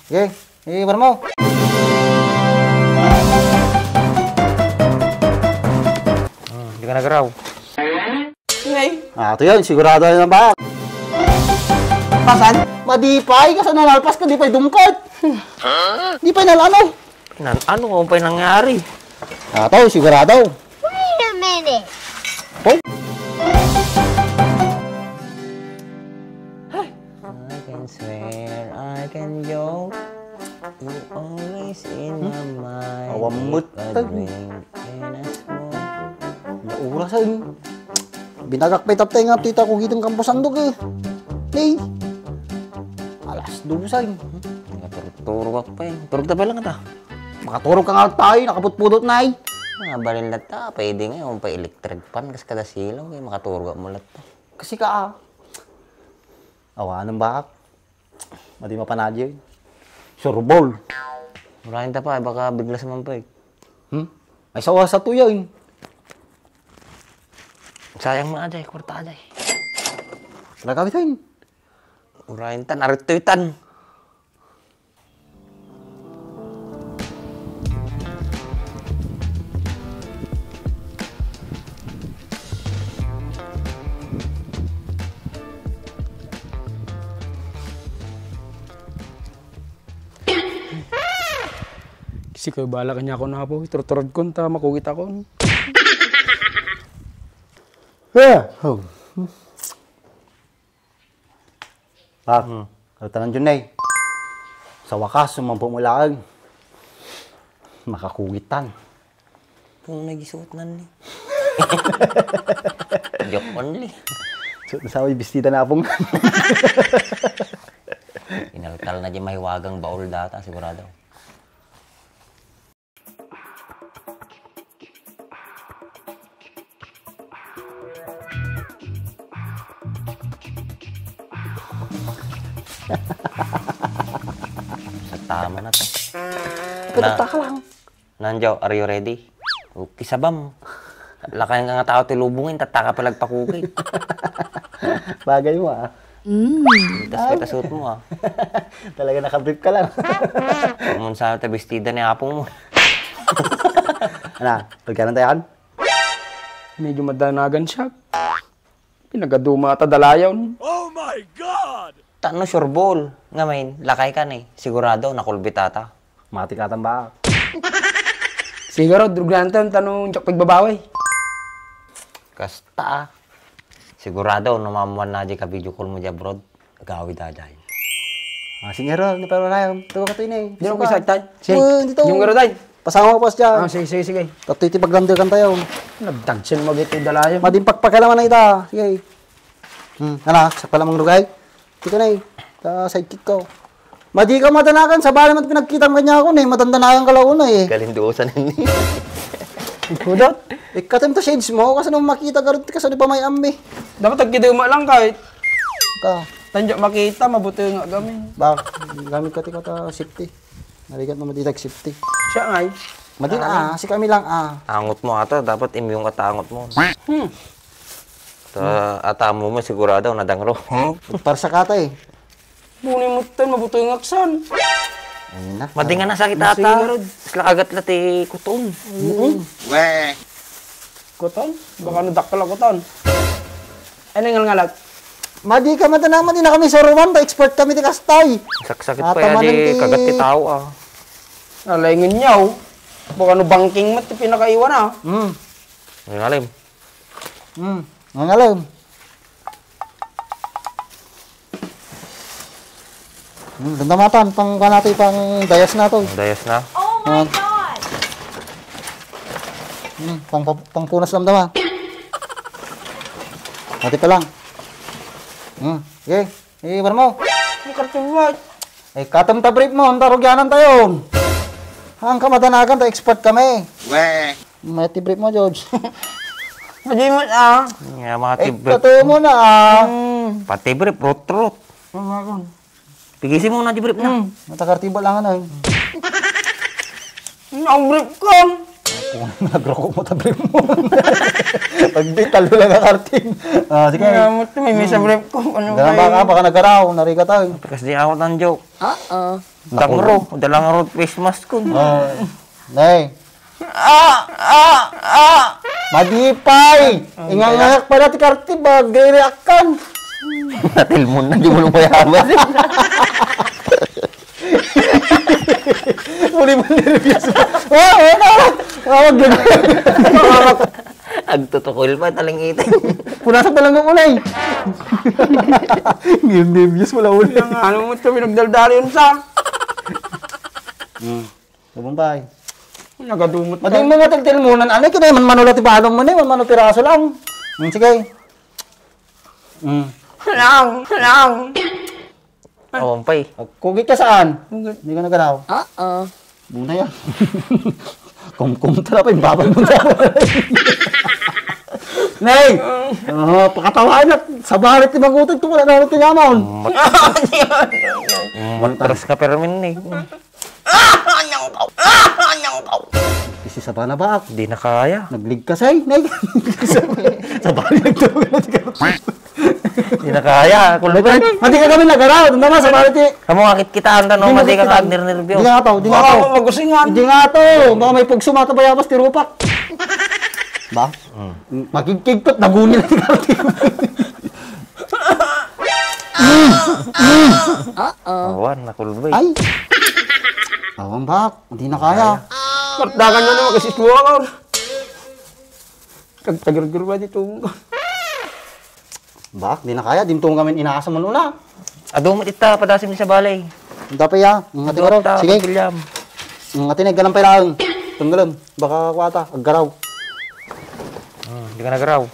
Sige, ibar mo. Hindi ka nagaraw. Ngay. Ito yun, sigurado yun ang bak. Pasan? Madipay, kasi nalpas ka, di pa'y dumkat. Di pa'y nalano. Ano kung pa'y nangyari? Ito, sigurado. Wait a minute. Oh? I can swear, I can joke. You always in my mind. Awamot. If a drink and a smoke. Naurasan. Binagak pa itaptay nga tita ko hitang kampusandog eh. Hey. Alas, dubusan. Turog ako pa eh. Turog na ba lang ata? Makaturog ka nga tayo, nakaputpudot na eh. Mga balin lahat ta. Pwede ngayon pa electric pan. Kasi kada silaw. Makaturog mo lahat ta. Kasi ka awa ng bakak. Madi mapanadyo yun. Surbol. Murahin ta pa. Baka bigla sa mampay. Ay sawa sa tuya yun. Sayang mo aday. Kwarta aday. Nagkakit yun. Murahin ta. Narito itan. Kasi kayo bala kanya ako na po. Turturod ko, ta makugit ako. Oh. Pak, tanong dyan na eh. Sa wakas, sumampumulaan. Makakugitan. Kung nagisuot nan ni. Joke only. So, nasaway bestida na pong. Inaltal na di mahiwagang baul data, sigurado. Sa tama na to. Pinagta ka lang. Nandiyo, are you ready? Okay, sabam. Lakayan ka nga tao tilubungin, tataka palagpakukit. Bagay mo ah. Tapos kita suot mo ah. Talaga nakabrief ka lang. Kumun sa tabistida ni apong mo. Ano, pagkanan tayo kan? Medyo madanagan siya. Pinagaduma ata dalayaw. Tano sureball. Nga main, lakay ka ni. Sigurado, nakulbit ata. Mati katang ba? Siguro, druglantan, tanong tsak pagbabaway. Kasta ah. Sigurado, namamuan na di ka video call mo dyan, bro. Gawid aday. Sige ro, hindi pa rin. Tuwa ka tayo na eh. Di mo kisag tayo. Dito. Yung garo tayo. Pasama ko pas dyan. Sige. Tati paglandir kan tayo. Nagtagsin mo gito dalayaw. Mading pagpakalaman na ita. Sige. Ano, sa palamang rugay. Dito na eh. Sa sidekick ko. Madi ka matanakan. Sa bala naman pinagkitang kanya ako na eh. Matandanakan ka lang una eh. Galinduosan ni. Kudot. Ikatim to shades mo. Kasi nung makita ka rin kasi di pa may ambi. Dapat tagkiduma lang kahit. Ka. Tanjak makita, mabuti nga gamin. Bak. Gamit ka tika ta safety. Narigat mo matitag safety. Siya ngay. Madin si kami lang Angot mo ata, dapat imyong katangot mo. Ata mo sigurado, nadangro. Para sa kata eh. Bunin mo ito, mabuti nga aksan. Ayun na. Madingan na sakit ata. Sila kagat lati kuton. Kuton? Baka nadaktal ako ton. Ano yung ngalat? Madi ka matanaman din na kami sa Roman. Expert kami di kastay. Sakit pa yan di kagat ti tao ah. Nalaingin niyaw. Baka no banking mat, pinakaiwan ah. Ang alim. Ang alam. Dandamatan, pang kanati, pang dayas na to. Dayas na. Oh my God! Pang punas lang dama. Hati pa lang. Okay, ibar mo. Ang kartuwat. Katam ta brief mo, tarog yanan tayo. Ang kamatanakan, ta expert kami. May brief mo, George. Madi mo ah. Nga mga tibrip. Totoo mo na Pati brief, rot-rot. Pigisin mo na di brief na. Matakartibo lang ano. Ang brief ko. Kung nagroko mo, tabi mo. Pagbit, talo lang ang karting. Sige. Gamot to, may misa brief ko. Ano ba Ganun ba ka? Baka nagaraw. Narika tayo. Kasi di ako ng joke. Uh-oh. Dangro. Dalang ro face mask ko. Nay. Madipay! Ingangayak pala ti karti ba? Gre-react kan. Natil mo na, di mo nung mayaman. Muli mo nireviews mo. Wag yun. Agtutukol pa, taling itin. Punasan pa lang ang ulay. Nireviews mo lang ulay. Ano mo ito, pinagdaldali yun sa... Sabumbay. Nagadumot Mading mga tiltil mo nan ano kina man manulat ibalong mo ni man manu piraso lang. Sige. Lang. Oo, pay. Kugit ka saan? Hindi ka nagalaw. Uh-oh. Buna yan. Kum tala pa yung babay mo na. Nay! Pakatawain na. Sa bahalit ni Magutin, ito wala na natin yaman. Matras ka permin eh. Kasi sa bana ba? Di na kaya. Nagligkas ay. Nay! Sa bahalit nagtulog na si Carlos. Di na kaya. Kulugan. Mati ka kami nagaraw. Doon naman sa bahalit eh. Kamu ngakit kita ang tanong, mati ka nag-nirnervyo. Hindi nga to, hindi nga to. Baka magusingan. Hindi nga to. Baka may pugsumata bayabas ti Rupak. Ba? Magkikigtot, nagunil na si Carlos. Awan, nakulbay. Ay! Awang bak, hindi na kaya. Kartagan nyo naman kasi tuwa ka. Kagtagir-gir ba dito? Bak, hindi na kaya. Dimtong kami inaasa mo na. Ado mo tita, padasim sa balay. Dapat ya. Ang ating araw. Sige. Ang ating galang pa lang. Tunggalan. Baka kwata. Aggaraw. Hindi ka nagaraw.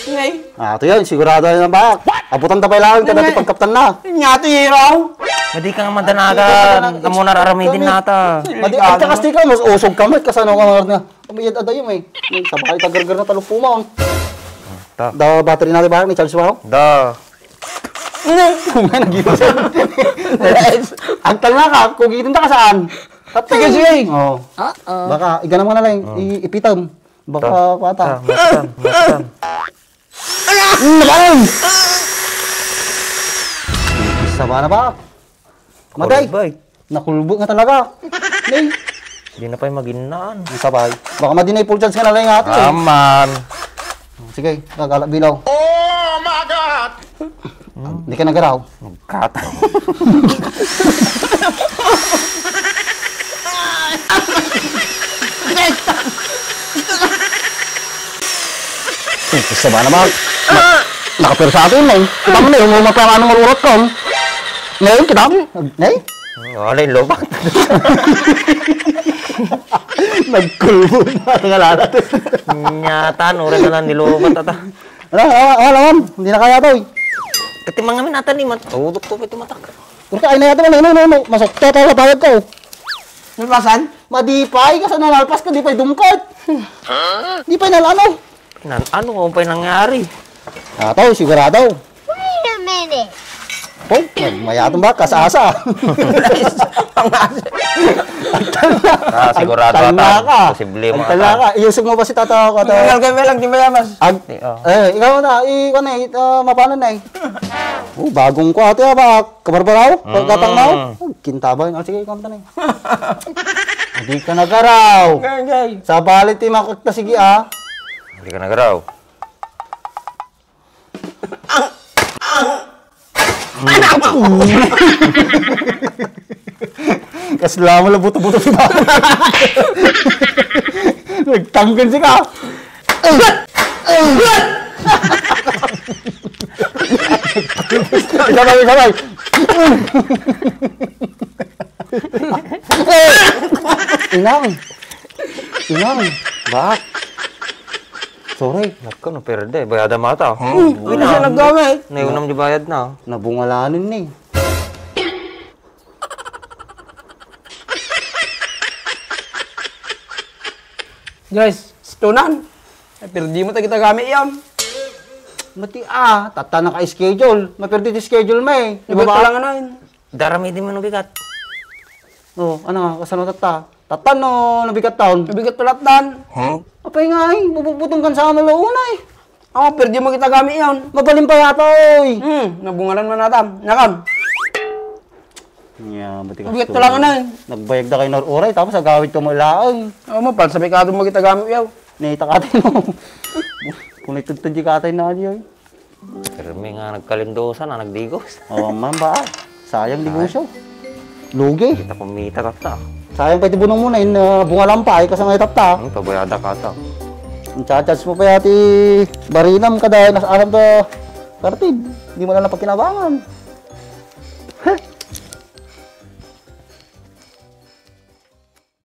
Ngay. Ito yun. Sigurado na bak. Abutan tapay lang. Kada ti pagkaptan na. Nyati hiraw. Madi ka nga madanagan. Kamu nararamidin nata. Madi, at kakasti ka. Mas usog ka mo. Kasano ka mo na. Umayad adayo may. Sa bahay tagargar na talupo mo. Ta. Da battery natin ba? Ni Charles Wow? Da. Nag-iisip. Agtal na ka. Kugitin ka saan? Sige, sige. Oo. Uh-oh. Baka, igana mo na lang. Ipitam. Baka kwata. Mastan. Nagalang! Isa ba na ba? Maday! Kulbay. Nakulbo nga talaga. Nay! Di na pa'y maginaan. Ang sabay. Baka madinay full chance ka na lang ate. Aman. Sige, gagala bilaw. Oh my God! Hindi ka nagaraw. Kata. Isa ba na ba? Nakapir sa atin, Nay. Kita mo na yung umapara ng malurot ko. Nay, kita mo. Nay? Wala yung lobak. Nagkulbo na. Tingala natin. Nyata, nura na lang nilobat ata. Alam. Hindi na kaya to eh. Katimang namin ata ni Mat. Udok to kito matak. Kurta, ay na yata mo. Masok ka sa bayad ko. Nalpasan? Madipay, kasi nalpas ka, di pa'y dumkat. Di pa'y nalano. Ano kung pa'y nangyari? Ito, sigurado. Wait a minute. Oh, mayatong ba? Kasasa. Sigurado Agtala ka. ata. Posible mo Agtala ka. Iusog mo ba si tata ko? Nangal kayo lang, di mayamas. Ikaw na. Mapano na eh. Bagong ko ate ba? Kabarbaraw? Pagkatang na? Kintabay. Sige, ikaw na eh. Hindi ka nagaraw. Ngay. Sa balit eh, makakta sige ah. Hindi ka nagaraw. Kasla mo lang buto-buto si Bata. Nagtanggan si ka. Sabay. Inang. Bak. Sorry. Nako, naperde. Bayada mata. Hindi na siya naggamit. Naiunam di bayad na. Nabungalanin ni. Guys, stunan. Pero di mo tayo kita gamit yan. Mati tata na ka-schedule. Mapirdi di schedule may. Iba pa lang ano yun. Darami di man bigat. Ano nga, kasano tata? Tatan no, nabigat taon. Nabigat tulatan. Apay nga eh, bubutong kan sa amin launa eh. Pero di mo kita gamit yun. Mabalim pa yata oy. Nabungalan mo natam. Nakam. Yeah, buti ka. Nabigat tulangan na eh. Nagbayag na kayo ng oray, tapos agawid ka mo laang. Pal, sabi ka mo kita gamit yaw. Naita ka tayo mo. Kung itutudji ka tayo na diyo. Pero may nga nagkalindosan na nagdigos. Man ba? Sayang negosyo. Lugi. Kita kumita ka ta. Sayang pa iti bunong muna yun, bunga lang pa, kasi nga itapta. Pabayada ka ta. Ang chachats mo pa yati barinam ka dahil nasa alam to kartid. Hindi mo na lang pagkinabangan.